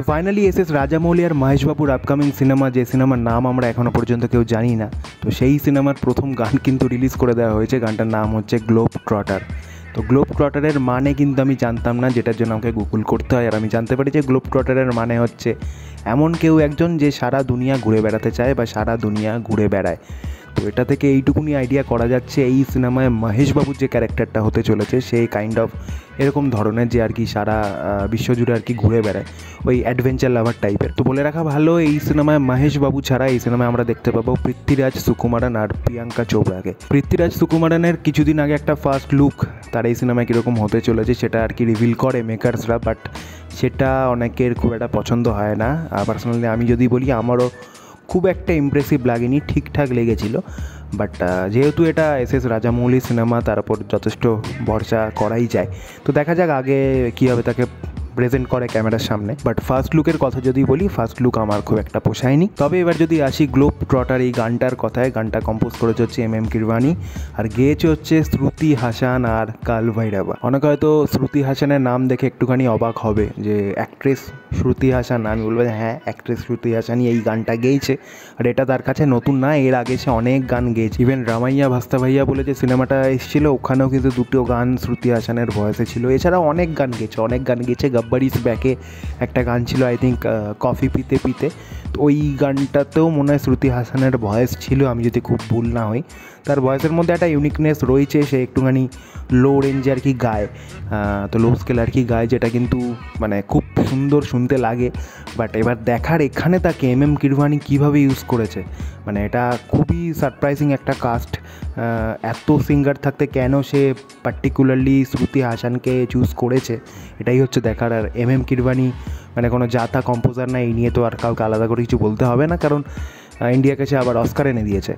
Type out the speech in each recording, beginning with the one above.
Finally SS Rajamouli আর মহেশবাবুর upcoming cinema, যে সিনেমার নাম আমরা এখনও পর্যন্ত কেউ জানি না, তো সেই সিনেমার প্রথম গান কিন্তু রিলিজ করে দেওয়া হয়েছে। গানটার নাম হচ্ছে গ্লোব ট্রটার। তো গ্লোব ট্রটারের মানে কিন্তু আমি জানতাম না, যেটার জন্য আমাকে গুগল করতে হয়। আর আমি জানতে পারি যে গ্লোব ট্রটারের মানে হচ্ছে এমন কেউ একজন যে সারা দুনিয়া ঘুরে বেড়াতে চায় বা সারা দুনিয়া ঘুরে বেড়ায়। তো এটা থেকে এইটুকুনি আইডিয়া করা যাচ্ছে এই সিনেমায় মহেশবাবুর যে ক্যারেক্টারটা হতে চলেছে সেই কাইন্ড অফ এরকম ধরনের, যে আর কি সারা বিশ্বজুড়ে আর কি ঘুরে বেড়ায়, ওই অ্যাডভেঞ্চার লাভার টাইপের। তো বলে রাখা ভালো, এই সিনেমায় মহেশবাবু ছাড়া এই সিনেমায় আমরা দেখতে পাবো পৃথ্বীরাজ সুকুমারন আর প্রিয়াঙ্কা চোপড়াকে। পৃথ্বীরাজ সুকুমারনের কিছুদিন আগে একটা ফার্স্ট লুক তার এই সিনেমায় কীরকম হতে চলেছে সেটা আর কি রিভিল করে মেকার্সরা, বাট সেটা অনেকের খুব একটা পছন্দ হয় না। পার্সোনালি আমি যদি বলি, আমারও খুব একটা ইমপ্রেসিভ লাগেনি, ঠিকঠাক লেগেছিল। বাট যেহেতু এটা এসএস রাজামৌলি সিনেমা, তার উপর যথেষ্ট ভরসা করাই যায়। তো দেখা যাক আগে কীভাবে তাকে প্রেজেন্ট করে ক্যামেরার সামনে। বাট ফার্স্ট লুকের কথা যদি বলি, ফার্স্ট লুক আমার খুব একটা পোষায়নি। তবে এবার যদি আসি গ্লোব ট্রটার এই গানটার কথায়, গানটা কম্পোজ করেছে হচ্ছে এম কিরওয়ানি, আর গেয়েছে হচ্ছে শ্রুতি হাসান আর কাল ভৈরবা। অনেকে হয়তো শ্রুতি হাসানের নাম দেখে একটুখানি অবাক হবে যে অ্যাক্ট্রেস শ্রুতি হাসান। আমি বলবো হ্যাঁ, অ্যাক্ট্রেস শ্রুতি হাসানই এই গানটা গেয়েছে, আর এটা তার কাছে নতুন না, এর আগে সে অনেক গান গেয়েছে। ইভেন রামাইয়া ভাস্তা ভাইয়া বলে যে সিনেমাটা এসেছিলো, ওখানেও কিন্তু দুটো গান শ্রুতি হাসানের ভয়েসে ছিল। এছাড়াও অনেক গান গেয়েছে। গব্বর ইজ ব্যাকে একটা গান ছিল, আই থিঙ্ক কফি পিতে পিতে, তো ওই গানটাতেও মনে হয় শ্রুতি হাসানের ভয়েস ছিল, আমি যদি খুব ভুল না হই। তার ভয়েসের মধ্যে একটা ইউনিকনেস রয়েছে, সে একটুখানি লো রেঞ্জে আর কি গায়, তো লো স্কেল আর কি গায়, যেটা কিন্তু মানে খুব সুন্দর শুনতে লাগে। বাট এবার দেখার এখানে তাকে এম কিরওয়ানি কীভাবে ইউজ করেছে, মানে এটা খুবই সারপ্রাইজিং একটা কাস্ট। এত সিঙ্গার থাকতে কেন সে পার্টিকুলারলি শ্রুতি হাসানকে চুজ করেছে, এটাই হচ্ছে দেখার। আর এম কিরওয়ানি মানে কোনো জাতা কম্পোজার না, এই নিয়ে তো আর কাউকে আলাদা করে কিছু বলতে হবে না, কারণ ইন্ডিয়াকে সে আবার অস্কার এনে দিয়েছে।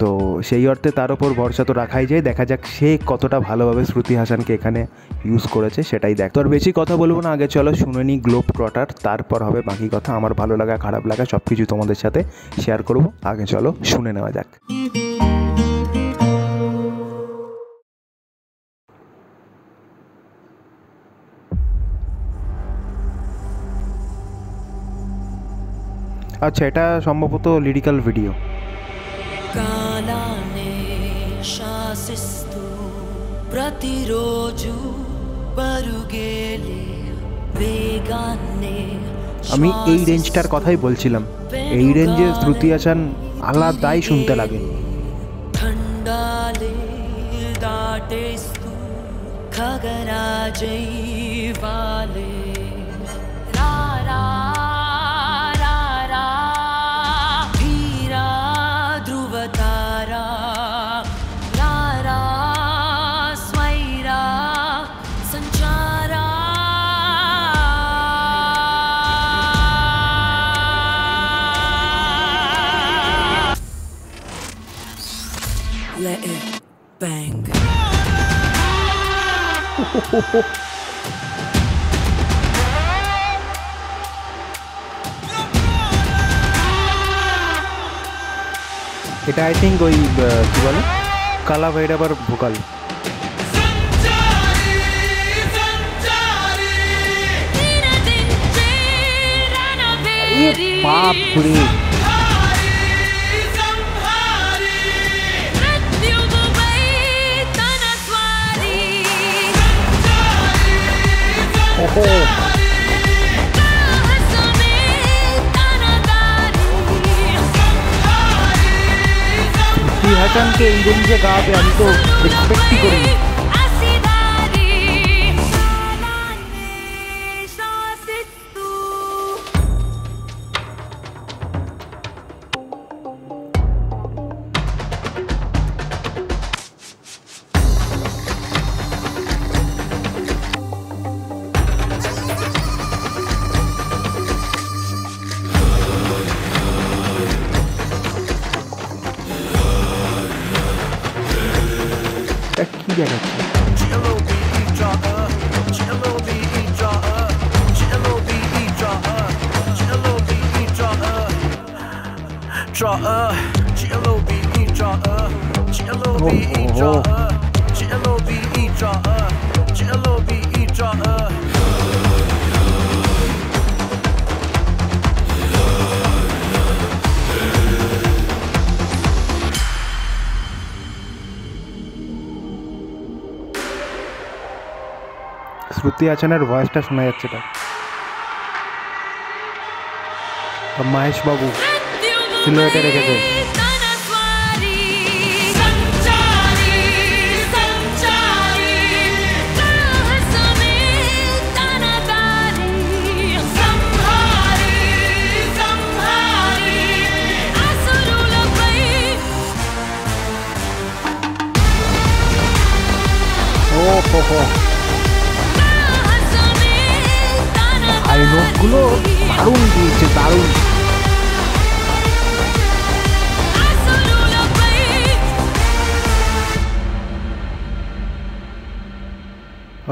তো সেই অর্থে তার ওপর ভরসা তো রাখাই যায়। দেখা যাক সে কতটা ভালোভাবে শ্রুতি হাসানকে এখানে ইউজ করেছে, সেটাই দেখ। তো আর বেশি কথা বলবো না, আগে চলো শুনে নিই গ্লোব ট্রটার, তারপর হবে বাকি কথা। আমার ভালো লাগা খারাপ লাগা সব কিছু তোমাদের সাথে শেয়ার করবো। আগে চলো শুনে নেওয়া যাক। আচ্ছা, এটা সম্ভবত লিরিক্যাল ভিডিও। కాలానే శాసిస్తూ ప్రతిరోజు పరుగేలే వేగాన్నే। আমি এই রেঞ্জটার কথাই বলছিলাম, এই রেঞ্জে শ্রুতি হাসান আলাদাই শুনতে লাগে। ఖండాలే దాటేస్తూ ఖగరాజై వాలే రారా Let it bang. এটা আই থিঙ্ক ওই কী বলে কালা ভৈরবার ভোকাল। বাপ রে, শ্রুতি হাসানকে এই রেঞ্জে গাওয়াতে আমি তো এক্সপেক্টই করিনি। কি দেখাচ্ছে? শ্রুতি হাসানের ভয়েসটা শোনা যাচ্ছে। মহেশ বাবু সিলুয়েটে রেখেছে। হাই নোটগুলো দারুণ দিয়েছে, দারুণ।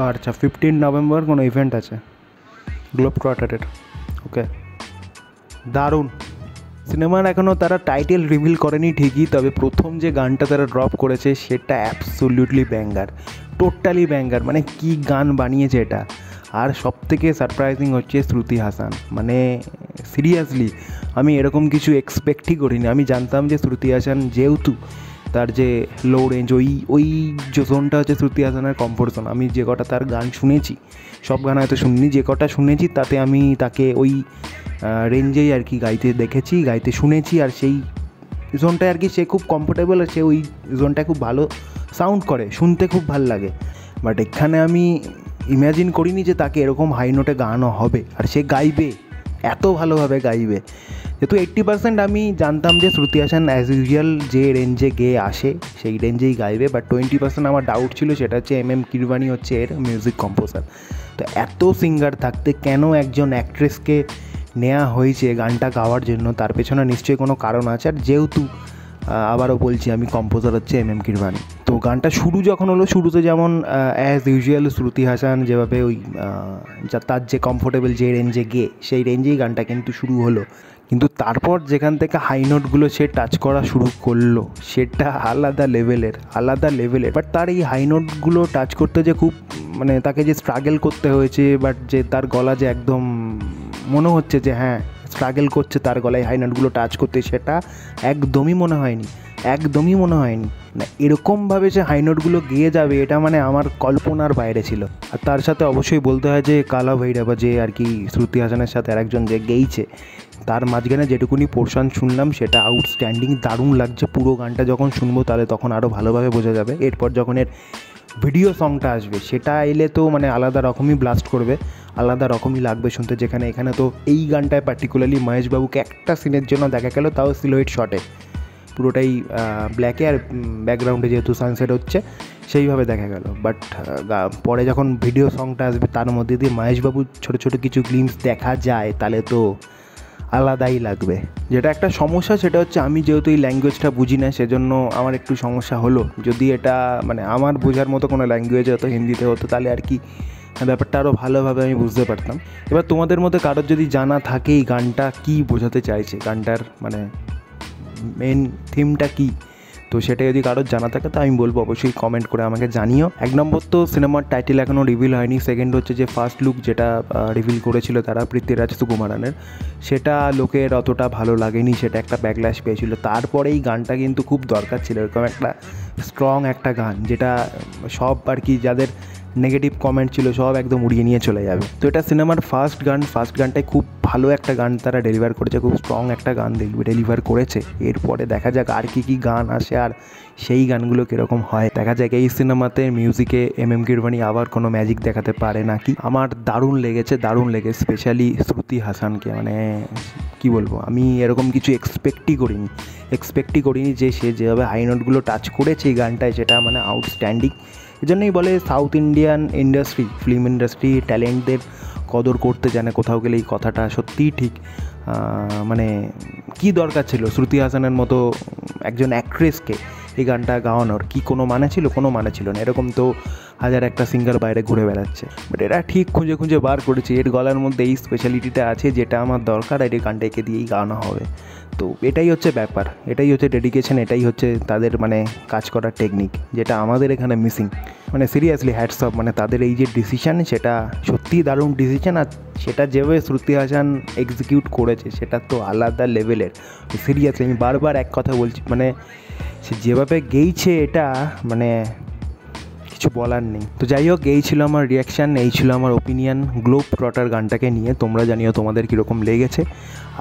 আচ্ছা 15 নভেম্বর কোনো ইভেন্ট আছে গ্লোব ট্রটারের। ওকে, দারুণ। সিনেমার এখনও তারা টাইটেল রিভিল করেনি ঠিকই, তবে প্রথম যে গানটা তারা ড্রপ করেছে সেটা অ্যাবসোলিউটলি ব্যাঙ্গার, টোটালি ব্যাঙ্গার। মানে কি গান বানিয়েছে এটা। আর সবথেকে সারপ্রাইজিং হচ্ছে শ্রুতি হাসান। মানে সিরিয়াসলি আমি এরকম কিছু এক্সপেক্টই করিনি। আমি জানতাম যে শ্রুতি হাসান যেহেতু তার যে লো রেঞ্জ, ওই যে জোনটা হচ্ছে শ্রুতি হাসানের কমফোর্ট জোন। আমি যে কটা তার গান শুনেছি, সব গান হয়তো শুনিনি, যে কটা শুনেছি তাতে আমি তাকে ওই রেঞ্জেই আর কি গাইতে দেখেছি, গাইতে শুনেছি। আর সেই জোনটায় আর কি সে খুব কমফোর্টেবল, আর সে ওই জোনটায় খুব ভালো সাউন্ড করে, শুনতে খুব ভালো লাগে। বাট এখানে আমি ইম্যাজিন করিনি যে তাকে এরকম হাই নোটে গানও হবে, আর সে গাইবে, এত ভালোভাবে গাইবে। যেহেতু 80% আমি জানতাম যে শ্রুতি হাসান অ্যাজ ইউজুয়াল যে রেঞ্জে গেয়ে আসে সেই রেঞ্জেই গাইবে, বাট 20% আমার ডাউট ছিল, সেটা হচ্ছে MM কিরবানি হচ্ছে এর মিউজিক কম্পোজার। তো এত সিঙ্গার থাকতে কেন একজন অ্যাক্ট্রেসকে নেওয়া হয়েছে গানটা গাওয়ার জন্য, তার পেছনে নিশ্চয়ই কোনো কারণ আছে। আর যেহেতু আবারও বলছি আমি, কম্পোজার হচ্ছে MM কিরবানি। তো গানটা শুরু যখন হলো, শুরুতে যেমন অ্যাজ ইউজুয়াল শ্রুতি হাসান যেভাবে ওই তার যে কমফোর্টেবল যে রেঞ্জে গিয়ে সেই রেঞ্জেই গানটা কিন্তু শুরু হলো। কিন্তু তারপর যেখান থেকে হাই নোটগুলো সে টাচ করা শুরু করলো সেটা আলাদা লেভেলের। বাট তার এই হাই নোটগুলো টাচ করতে যে খুব মানে তাকে যে স্ট্রাগল করতে হয়েছে, বাট যে তার গলা যে একদম মনে হচ্ছে যে হ্যাঁ স্ট্রাগল করছে তার গলায় হাই নোটগুলো টাচ করতে, সেটা একদমই মনে হয়নি না। এরকমভাবে যে হাই নোটগুলো গেয়ে যাবে এটা মানে আমার কল্পনার বাইরে ছিল। আর তার সাথে অবশ্যই বলতে হয় যে কালা ভৈরবা যে আর কি শ্রুতি হাসানের সাথে আরেকজন যে গেইছে, তার মাঝখানে যেটুকুনি পোর্শন শুনলাম সেটা আউটস্ট্যান্ডিং, দারুণ লাগছে। পুরো গানটা যখন শুনবো তাহলে তখন আরও ভালোভাবে বোঝা যাবে। এরপর যখন এর ভিডিও সংটা আসবে সেটা এলে তো মানে আলাদা রকমই ব্লাস্ট করবে, আলাদা রকমই লাগবে শুনতে। যেখানে এখানে তো এই গানটায় পার্টিকুলারলি মহেশবাবুকে একটা সিনের জন্য দেখা গেল, তাও সিলুয়েট শটে, পুরোটাই ব্ল্যাকে, আর ব্যাকগ্রাউন্ডে যেহেতু সানসেট হচ্ছে সেইভাবে দেখা গেল। বাট পরে যখন ভিডিও সংটা আসবে তার মধ্যে দিয়ে মহেশবাবুর ছোটো ছোটো কিছু গ্লিমস দেখা যায় তাহলে তো আলাদাই লাগবে। যেটা একটা সমস্যা সেটা হচ্ছে আমি যেহেতু এই ল্যাঙ্গুয়েজটা বুঝি না, সেজন্য আমার একটু সমস্যা হলো। যদি এটা মানে আমার বোঝার মতো কোনো ল্যাঙ্গুয়েজ হতো, হিন্দিতে হতো, তাহলে আর কি ব্যাপারটা আরও ভালোভাবে আমি বুঝতে পারতাম। এবার তোমাদের মধ্যে কারোর যদি জানা থাকে এই গানটা কী বোঝাতে চাইছে, গানটার মানে মেন থিমটা কী, তো সেটা যদি কারোর জানা থাকে তো আমি বলবো অবশ্যই কমেন্ট করে আমাকে জানিও। 1 নম্বর তো সিনেমার টাইটেল এখনও রিভিল হয়নি। সেকেন্ড হচ্ছে যে ফার্স্ট লুক যেটা রিভিল করেছিল তারা পৃথ্বীরাজ সুকুমারানের, সেটা লোকের অতটা ভালো লাগেনি, সেটা একটা ব্যাকল্যাশ পেয়েছিল। তারপরেই গানটা কিন্তু খুব দরকার ছিল, এরকম একটা স্ট্রং একটা গান যেটা সব আর কি যাদের নেগেটিভ কমেন্ট ছিল সব একদম উড়িয়ে নিয়ে চলে যাবে। তো এটা সিনেমার ফার্স্ট গানটাই খুব ভালো একটা গান তারা ডেলিভার করেছে, খুব স্ট্রং একটা গান ডেলিভার করেছে। এরপরে দেখা যাক আর কী গান আসে আর সেই গানগুলো কীরকম হয়, দেখা যাক এই সিনেমাতে মিউজিকে MM কিরবানি আবার কোনো ম্যাজিক দেখাতে পারে নাকি। আমার দারুণ লেগেছে, স্পেশালি শ্রুতি হাসানকে। মানে কি বলবো, আমি এরকম কিছু এক্সপেক্টই করিনি যে সে যেভাবে হাই নোটগুলো টাচ করেছে এই গানটায়, সেটা মানে আউটস্ট্যান্ডিং। এজন্যই বলে সাউথ ইন্ডিয়ান ফিল্ম ইন্ডাস্ট্রি ট্যালেন্টদের কদর করতে জানে। কোথাও গেলে এই কথাটা সত্যিই ঠিক। মানে কি দরকার ছিল শ্রুতি হাসানের মতো একজন অ্যাক্ট্রেসকে এই গানটা গাওয়ানোর? কি কোনো মানে ছিল? কোনো মানে ছিল না। এরকম তো হাজার একটা সিঙ্গার বাইরে ঘুরে বেড়াচ্ছে, বাট এরা ঠিক খুঁজে বার করেছে এর গলার মধ্যে এই স্পেশালিটিটা আছে যেটা আমার দরকার, আর এই গানটা একে দিয়েই গাওয়ানো হবে। তো এটাই হচ্ছে ব্যাপার, এটাই হচ্ছে ডেডিকেশন, এটাই হচ্ছে তাদের মানে কাজ করার টেকনিক, যেটা আমাদের এখানে মিসিং। মানে সিরিয়াসলি হ্যাটস অফ, মানে তাদের এই যে ডিসিশান সেটা সত্যিই দারুণ ডিসিশান। আর সেটা যেভাবে শ্রুতি হাসান এক্সিকিউট করেছে সেটা তো আলাদা লেভেলের। সিরিয়াসলি আমি বারবার এক কথা বলছি, মানে সে যেভাবে গেইছে এটা মানে কিছু কিছু বলার নেই। তো যাই হোক, এই ছিল আমার রিয়াকশান, এই ছিল আমার ওপিনিয়ন গ্লোব ট্রটার গানটাকে নিয়ে। তোমরা জানিও তোমাদের কীরকম লেগেছে।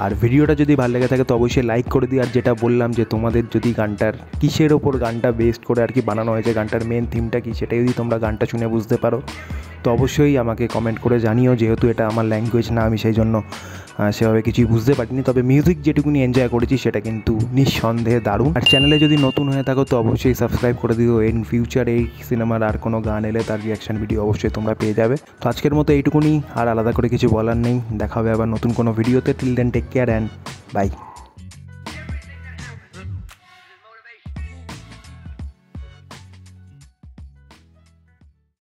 আর ভিডিওটা যদি ভালো লেগে থাকে তো অবশ্যই লাইক করে দিও। আর যেটা বললাম যে তোমাদের যদি গানটার কিসের ওপর গানটা বেস্ট করে আর কি বানানো হয়েছে, গানটার মেন থিমটা কী, সেটা যদি তোমরা গানটা শুনে বুঝতে পারো তো অবশ্যই আমাকে কমেন্ট করে জানিও। যেহেতু এটা আমার ল্যাঙ্গুয়েজ না, আমি সেই জন্য সেভাবে কিছুই বুঝতে পারিনি, তবে মিউজিক যেটুকুনি এনজয় করেছি সেটা কিন্তু নিঃসন্দেহে দারুণ। আর চ্যানেলে যদি নতুন হয়ে থাকো তো অবশ্যই সাবস্ক্রাইব করে দিও। ইন ফিউচার এই সিনেমার আর কোনো গান এলে তার রিয়াকশান ভিডিও অবশ্যই তোমরা পেয়ে যাবে। তো আজকের মতো এইটুকুনি, আর আলাদা করে কিছু বলার নেই। দেখা হবে আবার নতুন কোনো ভিডিওতে। Till then take care and by.